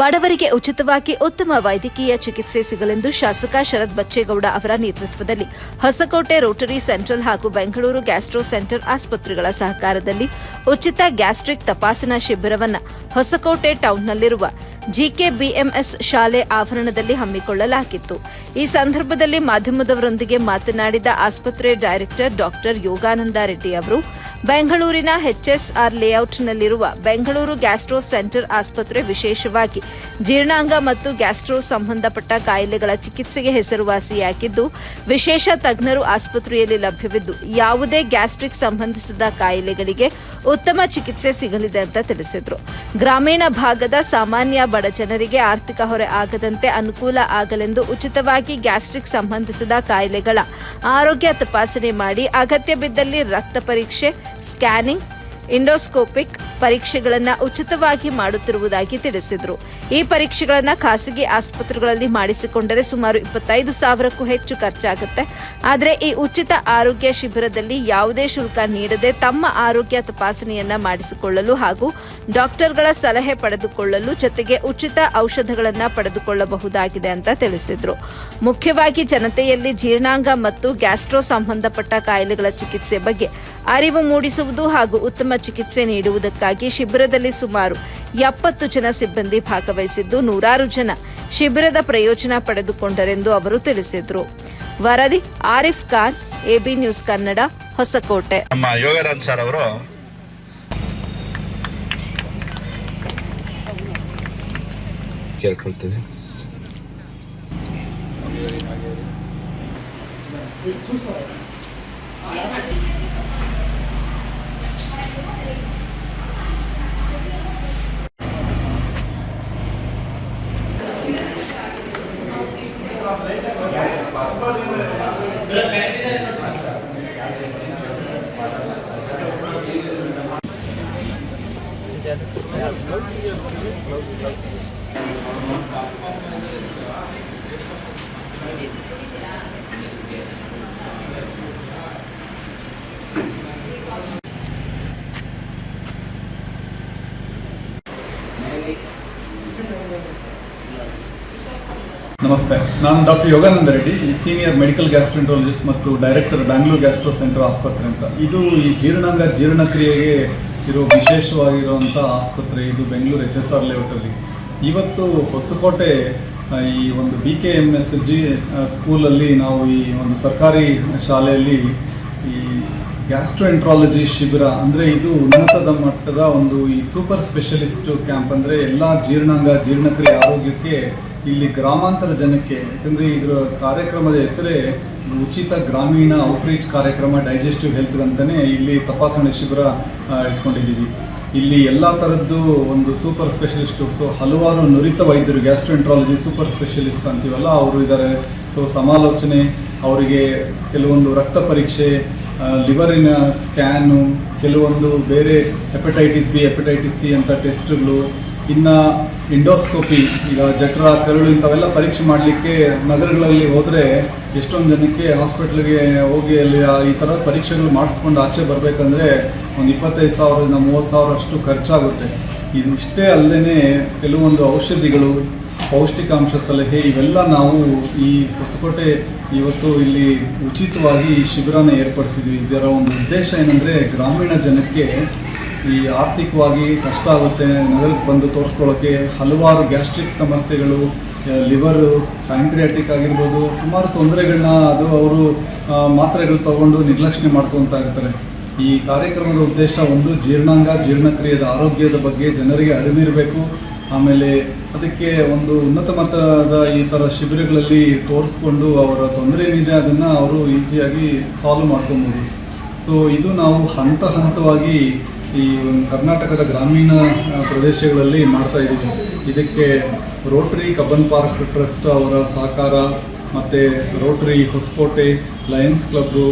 ಬಡವರಿಗೆ ಉಚಿತವಾಗಿ ಉತ್ತಮ ವೈದ್ಯಕೀಯ ಚಿಕಿತ್ಸೆ ಸಿಗಲೆಂದು ಶಾಸಕ ಶರತ್ ಬಚ್ಚೇಗೌಡ ಅವರ ನೇತೃತ್ವದಲ್ಲಿ ಹೊಸಕೋಟೆ ರೋಟರಿ ಸೆಂಟ್ರಲ್ ಹಾಗೂ ಬೆಂಗಳೂರು ಗ್ಯಾಸ್ಟ್ರೋ ಸೆಂಟರ್ ಆಸ್ಪತ್ರೆಗಳ ಸಹಕಾರದಲ್ಲಿ ಉಚಿತ ಗ್ಯಾಸ್ಟ್ರಿಕ್ ತಪಾಸಣಾ ಶಿಬಿರವನ್ನು ಹೊಸಕೋಟೆ ಟೌನ್ನಲ್ಲಿರುವ ಜಿಕೆಬಿಎಂಎಸ್ ಶಾಲೆ ಆವರಣದಲ್ಲಿ ಹಮ್ಮಿಕೊಳ್ಳಲಾಗಿತ್ತು. ಈ ಸಂದರ್ಭದಲ್ಲಿ ಮಾಧ್ಯಮದವರೊಂದಿಗೆ ಮಾತನಾಡಿದ ಆಸ್ಪತ್ರೆ ಡೈರೆಕ್ಟರ್ ಡಾಕ್ಟರ್ ಯೋಗಾನಂದ ರೆಡ್ಡಿ ಅವರು, ಬೆಂಗಳೂರಿನ ಎಚ್ಎಸ್ಆರ್ ಲೇಔಟ್ನಲ್ಲಿರುವ ಬೆಂಗಳೂರು ಗ್ಯಾಸ್ಟ್ರೋ ಸೆಂಟರ್ ಆಸ್ಪತ್ರೆ ವಿಶೇಷವಾಗಿ ಜೀರ್ಣಾಂಗ ಮತ್ತು ಗ್ಯಾಸ್ಟ್ರೋ ಸಂಬಂಧಪಟ್ಟ ಕಾಯಿಲೆಗಳ ಚಿಕಿತ್ಸೆಗೆ ಹೆಸರುವಾಸಿಯಾಗಿದ್ದು, ವಿಶೇಷ ತಜ್ಞರು ಆಸ್ಪತ್ರೆಯಲ್ಲಿ ಲಭ್ಯವಿದ್ದು ಯಾವುದೇ ಗ್ಯಾಸ್ಟ್ರಿಕ್ ಸಂಬಂಧಿಸಿದ ಕಾಯಿಲೆಗಳಿಗೆ ಉತ್ತಮ ಚಿಕಿತ್ಸೆ ಸಿಗಲಿದೆ ಅಂತ ತಿಳಿಸಿದರು. ಗ್ರಾಮೀಣ ಭಾಗದ ಸಾಮಾನ್ಯ ಬಡ ಜನರಿಗೆ ಆರ್ಥಿಕ ಹೊರೆ ಆಗದಂತೆ ಅನುಕೂಲ ಆಗಲೆಂದು ಉಚಿತವಾಗಿ ಗ್ಯಾಸ್ಟ್ರಿಕ್ ಸಂಬಂಧಿಸಿದ ಕಾಯಿಲೆಗಳ ಆರೋಗ್ಯ ತಪಾಸಣೆ ಮಾಡಿ ಅಗತ್ಯ ಬಿದ್ದಲ್ಲಿ ರಕ್ತ ಪರೀಕ್ಷೆ, ಸ್ಕ್ಯಾನಿಂಗ್, ಎಂಡೋಸ್ಕೋಪಿಕ್ ಪರೀಕ್ಷೆಗಳನ್ನು ಉಚಿತವಾಗಿ ಮಾಡುತ್ತಿರುವುದಾಗಿ ತಿಳಿಸಿದರು. ಈ ಪರೀಕ್ಷೆಗಳನ್ನು ಖಾಸಗಿ ಆಸ್ಪತ್ರೆಗಳಲ್ಲಿ ಮಾಡಿಸಿಕೊಂಡರೆ ಸುಮಾರು 25,000ಕ್ಕೂ ಹೆಚ್ಚು ಖರ್ಚಾಗುತ್ತೆ. ಆದರೆ ಈ ಉಚಿತ ಆರೋಗ್ಯ ಶಿಬಿರದಲ್ಲಿ ಯಾವುದೇ ಶುಲ್ಕ ನೀಡದೆ ತಮ್ಮ ಆರೋಗ್ಯ ತಪಾಸಣೆಯನ್ನ ಮಾಡಿಸಿಕೊಳ್ಳಲು ಹಾಗೂ ಡಾಕ್ಟರ್ಗಳ ಸಲಹೆ ಪಡೆದುಕೊಳ್ಳಲು ಜೊತೆಗೆ ಉಚಿತ ಔಷಧಗಳನ್ನು ಪಡೆದುಕೊಳ್ಳಬಹುದಾಗಿದೆ ಅಂತ ತಿಳಿಸಿದರು. ಮುಖ್ಯವಾಗಿ ಜನತೆಯಲ್ಲಿ ಜೀರ್ಣಾಂಗ ಮತ್ತು ಗ್ಯಾಸ್ಟ್ರೋ ಸಂಬಂಧಪಟ್ಟ ಕಾಯಿಲೆಗಳ ಚಿಕಿತ್ಸೆ ಬಗ್ಗೆ ಅರಿವು ಮೂಡಿಸುವುದು ಹಾಗೂ ಉತ್ತಮ ಚಿಕಿತ್ಸೆ ನೀಡುವುದಕ್ಕಾಗಿ ಶಿಬಿರದಲ್ಲಿ ಸುಮಾರು 70 ಜನ ಸಿಬ್ಬಂದಿ ಭಾಗವಹಿಸಿದ್ದು, ನೂರಾರು ಜನ ಶಿಬಿರದ ಪ್ರಯೋಜನ ಪಡೆದುಕೊಂಡರೆಂದು ಅವರು ತಿಳಿಸಿದರು. ವರದಿ ಆರಿಫ್ ಖಾನ್, ಎಬಿ ನ್ಯೂಸ್ ಕನ್ನಡ, ಹೊಸಕೋಟೆ. ನಮ್ಮ ಯೋಗಾನಂದ್ ಸರ್ ಅವರು ಕೇಳ್ಕೊಳ್ತೀವಿ. ನಮಸ್ತೆ, ನಾನು doctor Yogananda Reddy, senior medical gastroenterologist ಮತ್ತು ಡೈರೆಕ್ಟರ್ ಬ್ಯಾಂಗ್ಳೂರು ಗ್ಯಾಸ್ಟ್ರೋ ಸೆಂಟರ್ ಆಸ್ಪತ್ರೆ ಅಂತ. ಇದು ಈ ಜೀರ್ಣಾಂಗ ಜೀರ್ಣಕ್ರಿಯೆಗೆ ಇರೋ ವಿಶೇಷವಾಗಿರುವಂಥ ಆಸ್ಪತ್ರೆ. ಇದು ಬೆಂಗಳೂರು ಎಚ್ಎಸ್ಆರ್ ಲೇಔಟಲ್ಲಿ. ಇವತ್ತು ಹೊಸಕೋಟೆ ಈ ಒಂದು BKMSG ಸ್ಕೂಲಲ್ಲಿ ನಾವು ಈ ಒಂದು ಸರ್ಕಾರಿ ಶಾಲೆಯಲ್ಲಿ ಈ ಗ್ಯಾಸ್ಟ್ರೋಎಂಟ್ರಾಲಜಿ ಶಿಬಿರ ಅಂದರೆ ಇದು ಉನ್ನತ ಮಟ್ಟದ ಒಂದು ಈ ಸೂಪರ್ ಸ್ಪೆಷಲಿಸ್ಟ್ ಕ್ಯಾಂಪ್. ಅಂದರೆ ಎಲ್ಲ ಜೀರ್ಣಾಂಗ ಜೀರ್ಣಕ್ರಿಯೆ ಆರೋಗ್ಯಕ್ಕೆ ಇಲ್ಲಿ ಗ್ರಾಮಾಂತರ ಜನಕ್ಕೆ, ಯಾಕಂದರೆ ಇದರ ಕಾರ್ಯಕ್ರಮದ ಹೆಸರೇ ಉಚಿತ ಗ್ರಾಮೀಣ ಔಟ್ರೀಚ್ ಕಾರ್ಯಕ್ರಮ ಡೈಜೆಸ್ಟಿವ್ ಹೆಲ್ತ್ ಅಂತಲೇ ಇಲ್ಲಿ ತಪಾಸಣೆ ಶಿಬಿರ ಇಟ್ಕೊಂಡಿದ್ದೀವಿ. ಇಲ್ಲಿ ಎಲ್ಲ ಥರದ್ದು ಒಂದು ಸೂಪರ್ ಸ್ಪೆಷಲಿಸ್ಟು, ಸೊ ಹಲವಾರು ನುರಿತ ವೈದ್ಯರು, ಗ್ಯಾಸ್ಟ್ರೋಎಂಟ್ರಾಲಜಿ ಸೂಪರ್ ಸ್ಪೆಷಲಿಸ್ಟ್ ಅಂತೀವಲ್ಲ, ಅವರು ಇದ್ದಾರೆ. ಸೊ ಸಮಾಲೋಚನೆ, ಅವರಿಗೆ ಕೆಲವೊಂದು ರಕ್ತ ಪರೀಕ್ಷೆ, ಲಿವರಿನ ಸ್ಕ್ಯಾನು, ಕೆಲವೊಂದು ಬೇರೆ ಹೆಪಟೈಟಿಸ್ B, ಹೆಪಟೈಟಿಸ್ C ಅಂತ ಟೆಸ್ಟ್ಗಳು, ಇನ್ನು ಎಂಡೋಸ್ಕೋಪಿ, ಈಗ ಜಠರ, ಕರುಳು ಇಂಥವೆಲ್ಲ ಪರೀಕ್ಷೆ ಮಾಡಲಿಕ್ಕೆ ನಗರಗಳಲ್ಲಿ ಹೋದರೆ ಎಷ್ಟೊಂದು ಜನಕ್ಕೆ ಹಾಸ್ಪಿಟ್ಲಿಗೆ ಹೋಗಿ ಅಲ್ಲಿ ಈ ಥರ ಪರೀಕ್ಷೆಗಳು ಮಾಡಿಸ್ಕೊಂಡು ಆಚೆ ಬರಬೇಕಂದ್ರೆ ಒಂದು 25,000ರಿಂದ 30,000 ಅಷ್ಟು ಖರ್ಚಾಗುತ್ತೆ. ಇದಿಷ್ಟೇ ಅಲ್ಲದೆ ಕೆಲವೊಂದು ಔಷಧಿಗಳು, ಪೌಷ್ಟಿಕಾಂಶ ಸಲಹೆ, ಇವೆಲ್ಲ ನಾವು ಈ ಹೊಸಕೋಟೆ ಇವತ್ತು ಇಲ್ಲಿ ಉಚಿತವಾಗಿ ಈ ಶಿಬಿರನ ಏರ್ಪಡಿಸಿದ್ವಿ. ಇದರ ಒಂದು ಉದ್ದೇಶ ಏನಂದರೆ ಗ್ರಾಮೀಣ ಜನಕ್ಕೆ ಈ ಆರ್ಥಿಕವಾಗಿ ಕಷ್ಟ ಆಗುತ್ತೆ, ನಗರಕ್ಕೆ ಬಂದು ತೋರಿಸ್ಕೊಳ್ಳೋಕ್ಕೆ ಹಲವಾರು ಗ್ಯಾಸ್ಟ್ರಿಕ್ ಸಮಸ್ಯೆಗಳು, ಲಿವರು, ಪ್ಯಾಂಕ್ರಿಯಾಟಿಕ್ ಆಗಿರ್ಬೋದು, ಸುಮಾರು ತೊಂದರೆಗಳನ್ನ ಅವರು ಮಾತ್ರೆಗಳು ತಗೊಂಡು ನಿರ್ಲಕ್ಷ್ಯ ಮಾಡ್ಕೊತಾ ಇರ್ತಾರೆ. ಈ ಕಾರ್ಯಕ್ರಮದ ಉದ್ದೇಶ ಒಂದು, ಜೀರ್ಣಾಂಗ ಜೀರ್ಣಕ್ರಿಯೆಯ ಆರೋಗ್ಯದ ಬಗ್ಗೆ ಜನರಿಗೆ ಅರಿವಿರಬೇಕು. ಆಮೇಲೆ ಅದಕ್ಕೆ ಒಂದು ಉನ್ನತ ಮಟ್ಟದ ಈ ಥರ ಶಿಬಿರಗಳಲ್ಲಿ ತೋರಿಸ್ಕೊಂಡು ಅವರ ತೊಂದರೆ ಏನಿದೆ ಅದನ್ನು ಅವರು ಈಸಿಯಾಗಿ ಸಾಲ್ವ್ ಮಾಡ್ಕೊಬೋದು. ಸೊ ಇದು ನಾವು ಹಂತವಾಗಿ ಈ ಒಂದು ಕರ್ನಾಟಕದ ಗ್ರಾಮೀಣ ಪ್ರದೇಶಗಳಲ್ಲಿ ಮಾಡ್ತಾ ಇದ್ದೀವಿ. ಇದಕ್ಕೆ ರೋಟರಿ ಕಬ್ಬನ್ ಪಾರ್ಕ್ ಟ್ರಸ್ಟ್ ಅವರ ಸಹಕಾರ ಮತ್ತು ರೋಟರಿ ಹೊಸಕೋಟೆ ಲಯನ್ಸ್ ಕ್ಲಬ್ಬು